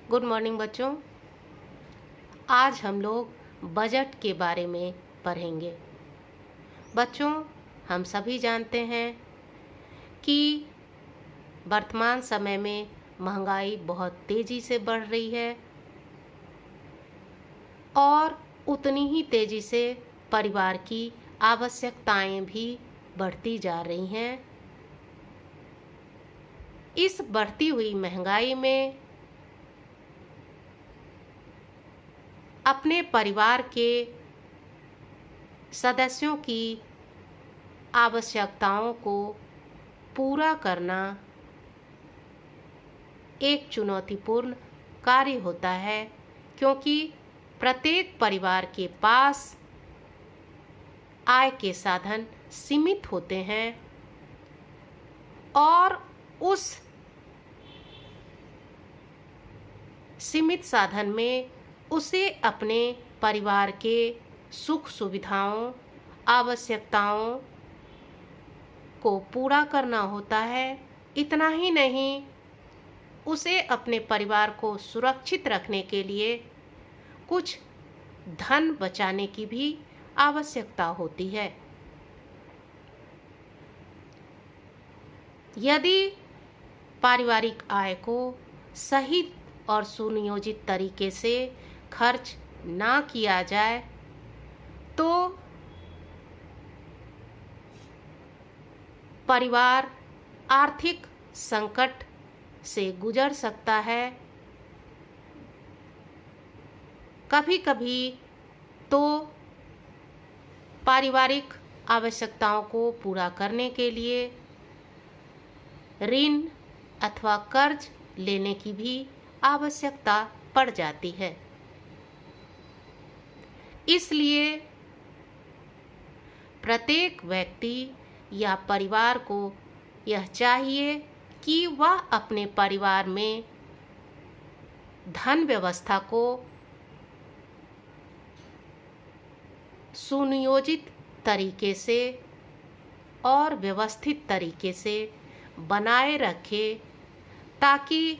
Good morning बच्चों। आज हम लोग बजट के बारे में पढ़ेंगे। बच्चों, हम सभी जानते हैं कि वर्तमान समय में महंगाई बहुत तेज़ी से बढ़ रही है और उतनी ही तेज़ी से परिवार की आवश्यकताएं भी बढ़ती जा रही हैं। इस बढ़ती हुई महंगाई में अपने परिवार के सदस्यों की आवश्यकताओं को पूरा करना एक चुनौतीपूर्ण कार्य होता है, क्योंकि प्रत्येक परिवार के पास आय के साधन सीमित होते हैं और उस सीमित साधन में उसे अपने परिवार के सुख सुविधाओं, आवश्यकताओं को पूरा करना होता है। इतना ही नहीं, उसे अपने परिवार को सुरक्षित रखने के लिए कुछ धन बचाने की भी आवश्यकता होती है। यदि पारिवारिक आय को सही और सुनियोजित तरीके से खर्च ना किया जाए तो परिवार आर्थिक संकट से गुजर सकता है। कभी-कभी तो पारिवारिक आवश्यकताओं को पूरा करने के लिए ऋण अथवा कर्ज लेने की भी आवश्यकता पड़ जाती है। इसलिए प्रत्येक व्यक्ति या परिवार को यह चाहिए कि वह अपने परिवार में धन व्यवस्था को सुनियोजित तरीके से और व्यवस्थित तरीके से बनाए रखे, ताकि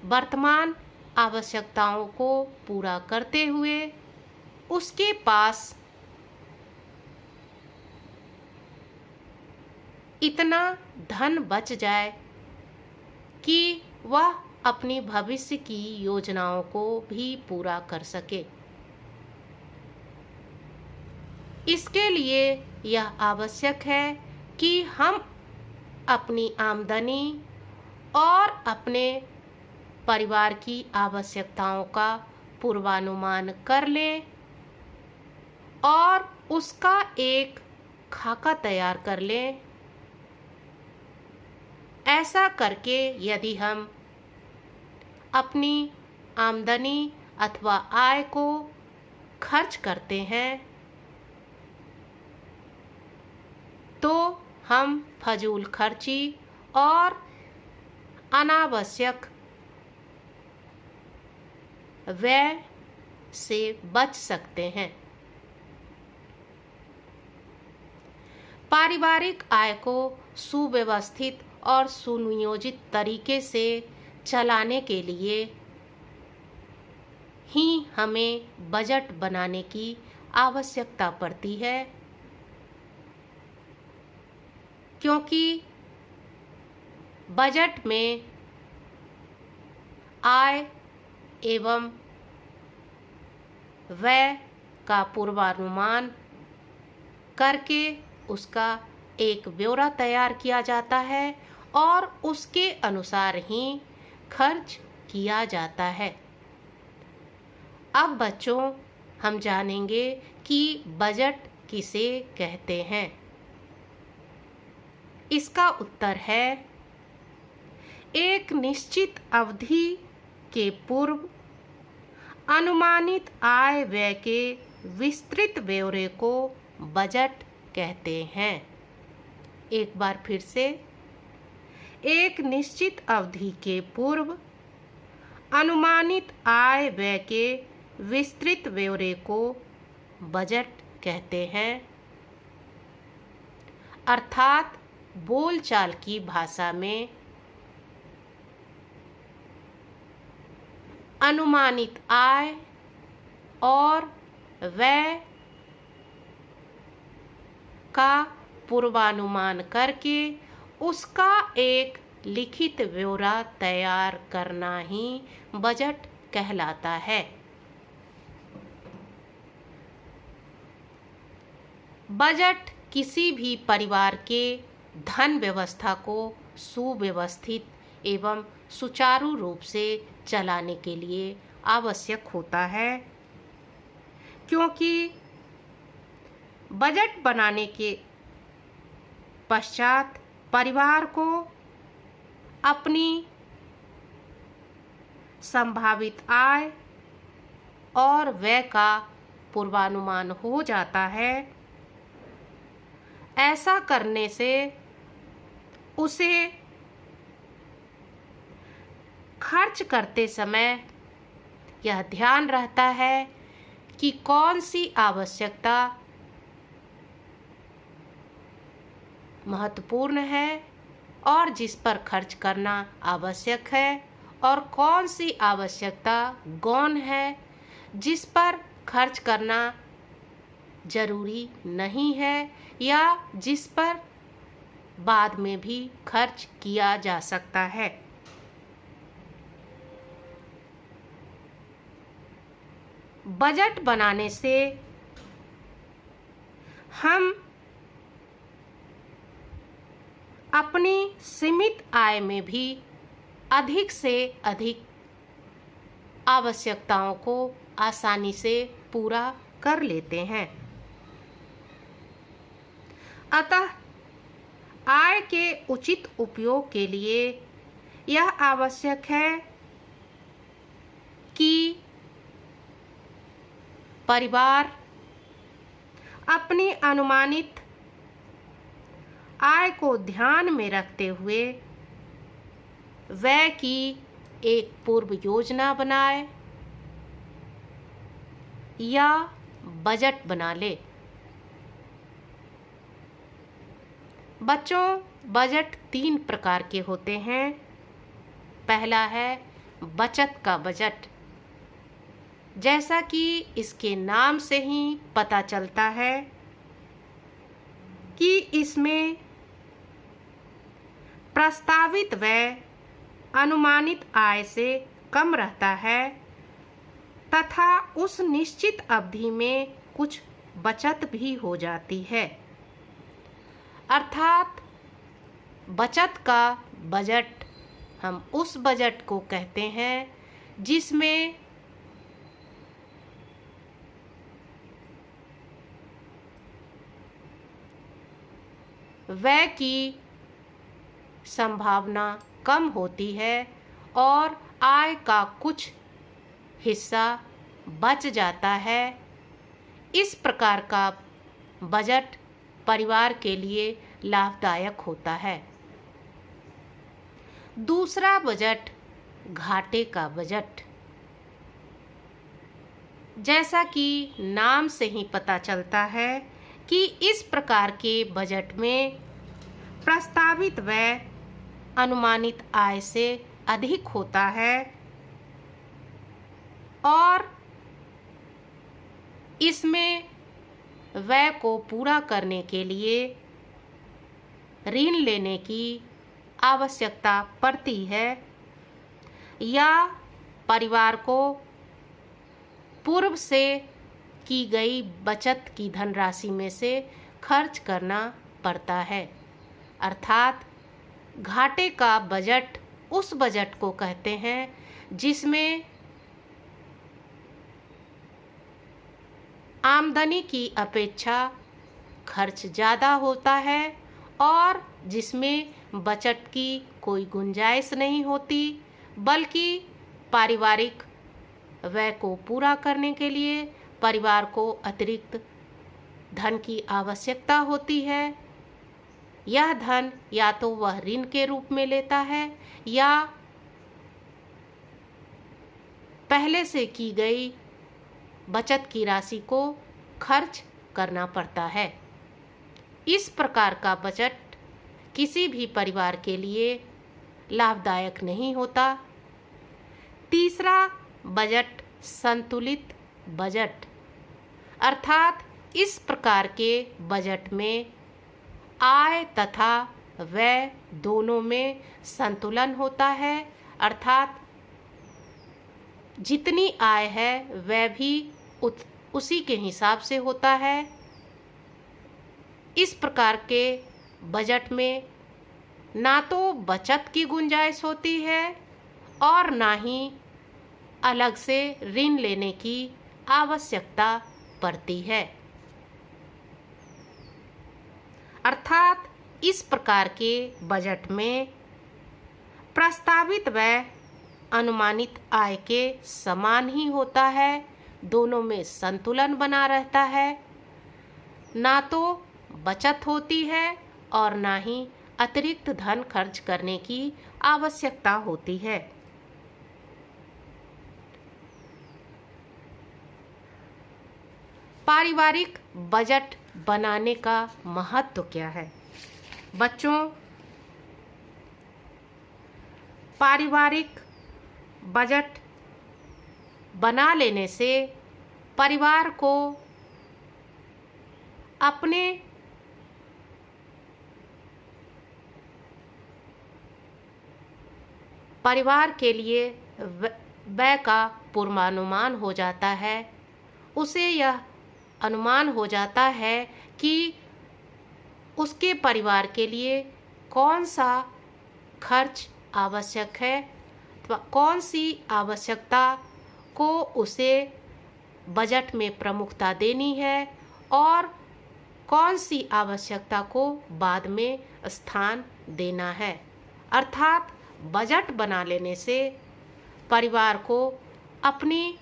वर्तमान आवश्यकताओं को पूरा करते हुए उसके पास इतना धन बच जाए कि वह अपनी भविष्य की योजनाओं को भी पूरा कर सके। इसके लिए यह आवश्यक है कि हम अपनी आमदनी और अपने परिवार की आवश्यकताओं का पूर्वानुमान कर लें और उसका एक खाका तैयार कर लें। ऐसा करके यदि हम अपनी आमदनी अथवा आय को खर्च करते हैं तो हम फजूल खर्ची और अनावश्यक व्यय से बच सकते हैं। पारिवारिक आय को सुव्यवस्थित और सुनियोजित तरीके से चलाने के लिए ही हमें बजट बनाने की आवश्यकता पड़ती है, क्योंकि बजट में आय एवं व्यय का पूर्वानुमान करके उसका एक ब्यौरा तैयार किया जाता है और उसके अनुसार ही खर्च किया जाता है। अब बच्चों, हम जानेंगे कि बजट किसे कहते हैं। इसका उत्तर है एक निश्चित अवधि के पूर्व अनुमानित आय व्यय के विस्तृत ब्यौरे को बजट कहते हैं। एक बार फिर से, एक निश्चित अवधि के पूर्व अनुमानित आय व्यय के विस्तृत ब्यौरे को बजट कहते हैं। अर्थात बोलचाल की भाषा में अनुमानित आय और व्यय का पूर्वानुमान करके उसका एक लिखित ब्यौरा तैयार करना ही बजट कहलाता है। बजट किसी भी परिवार के धन व्यवस्था को सुव्यवस्थित एवं सुचारू रूप से चलाने के लिए आवश्यक होता है, क्योंकि बजट बनाने के पश्चात परिवार को अपनी संभावित आय और व्यय का पूर्वानुमान हो जाता है। ऐसा करने से उसे खर्च करते समय यह ध्यान रहता है कि कौन सी आवश्यकता महत्वपूर्ण है और जिस पर खर्च करना आवश्यक है, और कौन सी आवश्यकता गौण है जिस पर खर्च करना जरूरी नहीं है या जिस पर बाद में भी खर्च किया जा सकता है। बजट बनाने से हम अपनी सीमित आय में भी अधिक से अधिक आवश्यकताओं को आसानी से पूरा कर लेते हैं। अतः आय के उचित उपयोग के लिए यह आवश्यक है कि परिवार अपनी अनुमानित आय को ध्यान में रखते हुए व्यय की एक पूर्व योजना बनाए या बजट बना ले। बच्चों, बजट 3 प्रकार के होते हैं। पहला है बचत का बजट। जैसा कि इसके नाम से ही पता चलता है कि इसमें प्रस्तावित व्यय अनुमानित आय से कम रहता है तथा उस निश्चित अवधि में कुछ बचत भी हो जाती है। अर्थात बचत का बजट हम उस बजट को कहते हैं जिसमें व्यय की संभावना कम होती है और आय का कुछ हिस्सा बच जाता है। इस प्रकार का बजट परिवार के लिए लाभदायक होता है। दूसरा बजट घाटे का बजट। जैसा कि नाम से ही पता चलता है कि इस प्रकार के बजट में प्रस्तावित व्यय अनुमानित आय से अधिक होता है और इसमें व्यय को पूरा करने के लिए ऋण लेने की आवश्यकता पड़ती है या परिवार को पूर्व से की गई बचत की धनराशि में से खर्च करना पड़ता है। अर्थात घाटे का बजट उस बजट को कहते हैं जिसमें आमदनी की अपेक्षा खर्च ज़्यादा होता है और जिसमें बचत की कोई गुंजाइश नहीं होती, बल्कि पारिवारिक व्यय को पूरा करने के लिए परिवार को अतिरिक्त धन की आवश्यकता होती है। यह धन या तो वह ऋण के रूप में लेता है या पहले से की गई बचत की राशि को खर्च करना पड़ता है। इस प्रकार का बजट किसी भी परिवार के लिए लाभदायक नहीं होता। तीसरा बजट संतुलित बजट, अर्थात इस प्रकार के बजट में आय तथा व्यय दोनों में संतुलन होता है, अर्थात जितनी आय है वह भी उसी के हिसाब से होता है। इस प्रकार के बजट में ना तो बचत की गुंजाइश होती है और ना ही अलग से ऋण लेने की आवश्यकता पड़ती है। अर्थात इस प्रकार के बजट में प्रस्तावित व्यय अनुमानित आय के समान ही होता है, दोनों में संतुलन बना रहता है, ना तो बचत होती है और ना ही अतिरिक्त धन खर्च करने की आवश्यकता होती है। पारिवारिक बजट बनाने का महत्व क्या है? बच्चों, पारिवारिक बजट बना लेने से परिवार को अपने परिवार के लिए व्यय का पूर्वानुमान हो जाता है। उसे यह अनुमान हो जाता है कि उसके परिवार के लिए कौन सा खर्च आवश्यक है, कौन सी आवश्यकता को उसे बजट में प्रमुखता देनी है और कौन सी आवश्यकता को बाद में स्थान देना है। अर्थात बजट बना लेने से परिवार को अपनी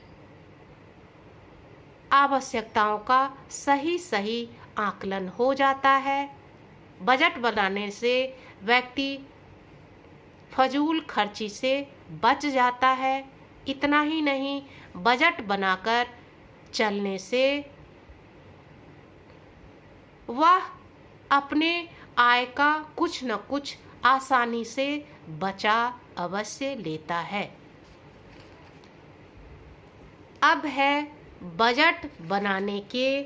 आवश्यकताओं का सही आकलन हो जाता है। बजट बनाने से व्यक्ति फजूल खर्ची से बच जाता है। इतना ही नहीं, बजट बनाकर चलने से वह अपने आय का कुछ न कुछ आसानी से बचा अवश्य लेता है। अब है बजट बनाने के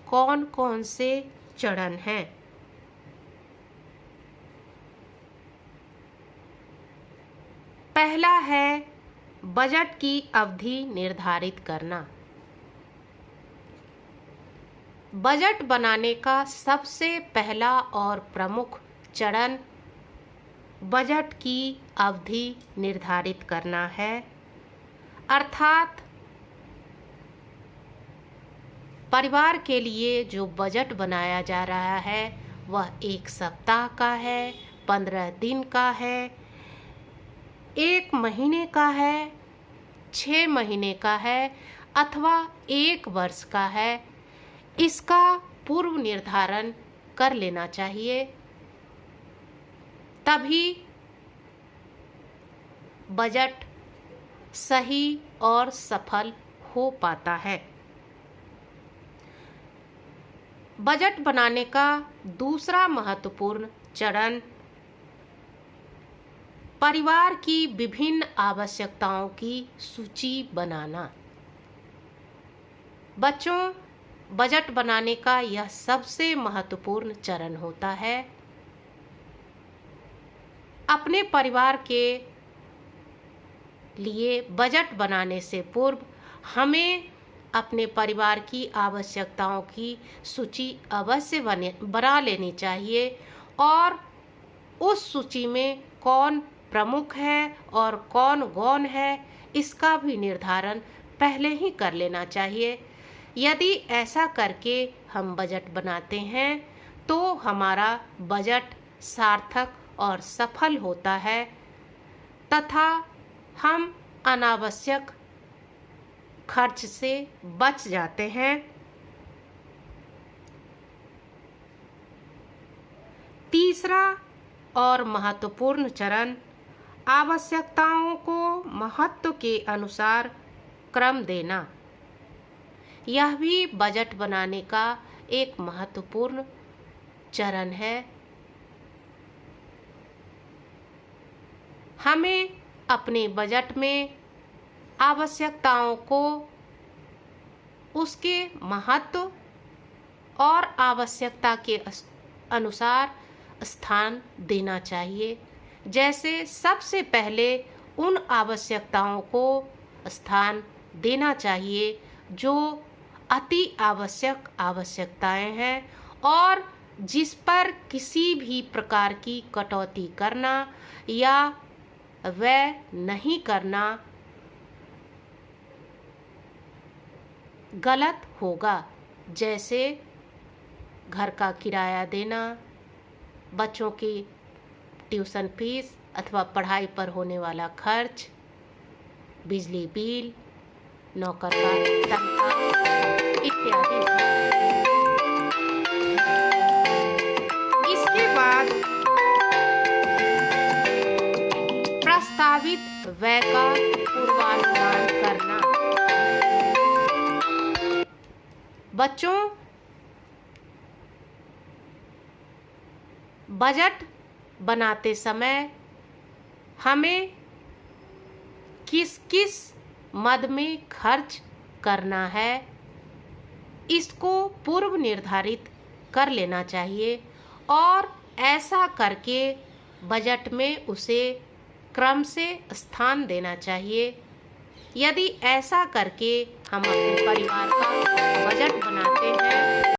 कौन कौन से चरण हैं। पहला है बजट की अवधि निर्धारित करना। बजट बनाने का सबसे पहला और प्रमुख चरण बजट की अवधि निर्धारित करना है, अर्थात परिवार के लिए जो बजट बनाया जा रहा है वह 1 सप्ताह का है, 15 दिन का है, 1 महीने का है, 6 महीने का है अथवा 1 वर्ष का है। इसका पूर्व निर्धारण कर लेना चाहिए, तभी बजट सही और सफल हो पाता है। बजट बनाने का दूसरा महत्वपूर्ण चरण परिवार की विभिन्न आवश्यकताओं की सूची बनाना। बच्चों, बजट बनाने का यह सबसे महत्वपूर्ण चरण होता है। अपने परिवार के लिए बजट बनाने से पूर्व हमें अपने परिवार की आवश्यकताओं की सूची अवश्य बना लेनी चाहिए और उस सूची में कौन प्रमुख है और कौन गौण है इसका भी निर्धारण पहले ही कर लेना चाहिए। यदि ऐसा करके हम बजट बनाते हैं तो हमारा बजट सार्थक और सफल होता है तथा हम अनावश्यक खर्च से बच जाते हैं। तीसरा और महत्वपूर्ण चरण आवश्यकताओं को महत्व के अनुसार क्रम देना। यह भी बजट बनाने का एक महत्वपूर्ण चरण है। हमें अपने बजट में आवश्यकताओं को उसके महत्व और आवश्यकता के अनुसार स्थान देना चाहिए। जैसे सबसे पहले उन आवश्यकताओं को स्थान देना चाहिए जो अति आवश्यक आवश्यकताएं हैं और जिस पर किसी भी प्रकार की कटौती करना या व्यय नहीं करना गलत होगा। जैसे घर का किराया देना, बच्चों की ट्यूशन फीस अथवा पढ़ाई पर होने वाला खर्च, बिजली बिल, नौकर का तनख्वाह इत्यादि। इसके बाद प्रस्तावित व्यय का पूर्वानुमान करना। बच्चों, बजट बनाते समय हमें किस किस मद में खर्च करना है इसको पूर्व निर्धारित कर लेना चाहिए और ऐसा करके बजट में उसे क्रम से स्थान देना चाहिए। यदि ऐसा करके हम अपने परिवार का बजट बनाते हैं